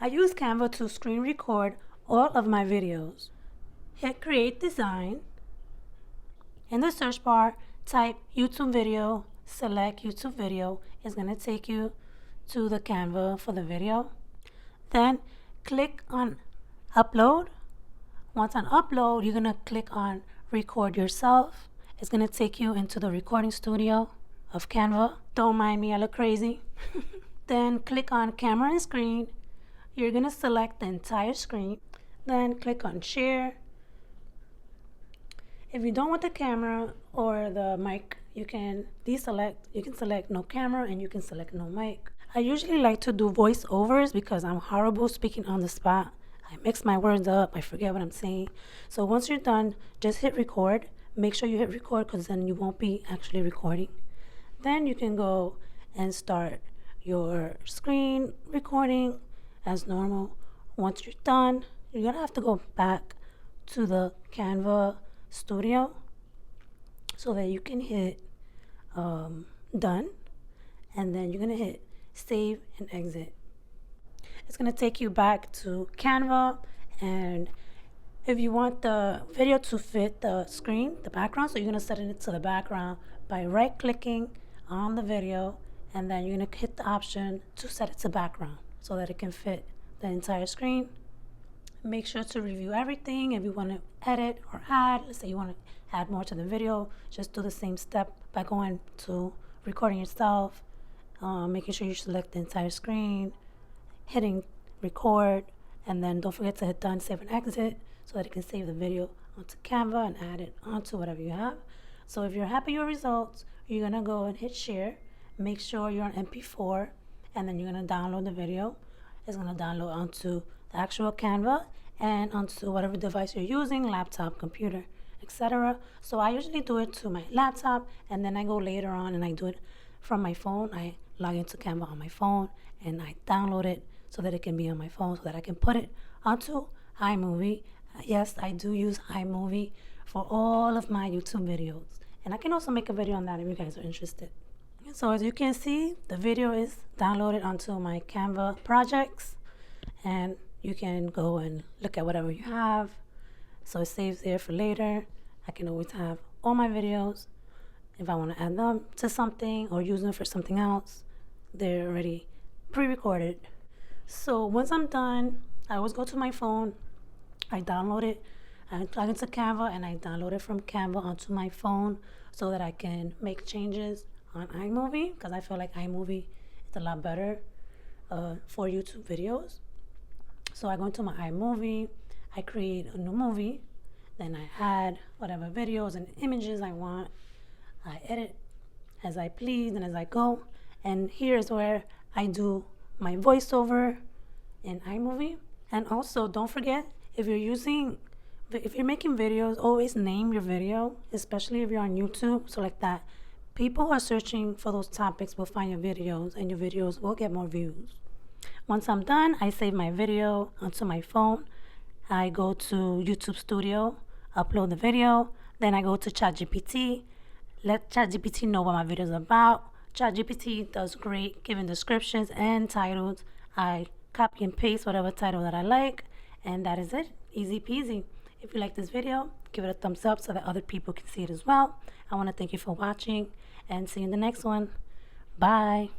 I use Canva to screen record all of my videos. Hit create design. In the search bar, type YouTube video, select YouTube video. It's going to take you to the Canva for the video. Then click on upload. Once on upload, you're going to click on record yourself. It's going to take you into the recording studio of Canva. Don't mind me, I look crazy. Then click on camera and screen. You're going to select the entire screen. Then click on share. If you don't want the camera or the mic, you can deselect. You can select no camera and you can select no mic. I usually like to do voiceovers because I'm horrible speaking on the spot. I mix my words up, I forget what I'm saying. So once you're done, just hit record. Make sure you hit record because then you won't be actually recording. Then you can go and start your screen recording as normal. Once you're done, you're gonna have to go back to the Canva studio so that you can hit done, and then you're gonna hit save and exit. It's gonna take you back to Canva, and if you want the video to fit the screen, the background, so you're gonna set it to the background by right clicking on the video, and then you're gonna hit the option to set it to background so that it can fit the entire screen. Make sure to review everything. If you want to edit or add, let's say you want to add more to the video, just do the same step by going to recording yourself, making sure you select the entire screen, hitting record, and then don't forget to hit done, save and exit so that it can save the video onto Canva and add it onto whatever you have. So if you're happy with your results, you're going to go and hit share. Make sure you're on MP4, and then you're going to download the video. It's going to download onto the actual Canva and onto whatever device you're using, laptop, computer, etc. So I usually do it to my laptop, and then I go later on and I do it from my phone. I log into Canva on my phone and I download it so that it can be on my phone so that I can put it onto iMovie. Yes, I do use iMovie for all of my YouTube videos, and I can also make a video on that if you guys are interested. So as you can see, the video is downloaded onto my Canva projects, and you can go and look at whatever you have. So it saves there for later. I can always have all my videos. If I want to add them to something or use them for something else, they're already pre-recorded. So once I'm done, I always go to my phone, I download it, I plug into Canva, and I download it from Canva onto my phone so that I can make changes on iMovie, because I feel like iMovie is a lot better for YouTube videos. So I go into my iMovie, I create a new movie, then I add whatever videos and images I want. I edit as I please and as I go. And here's where I do my voiceover in iMovie. And also, don't forget, if you're making videos, always name your video, especially if you're on YouTube. So like that, people who are searching for those topics will find your videos, and your videos will get more views. Once I'm done, I save my video onto my phone. I go to YouTube Studio, upload the video. Then I go to ChatGPT, let ChatGPT know what my video is about. ChatGPT does great giving descriptions and titles. I copy and paste whatever title that I like, and that is it. Easy peasy. If you like this video, give it a thumbs up so that other people can see it as well. I want to thank you for watching, and see you in the next one. Bye.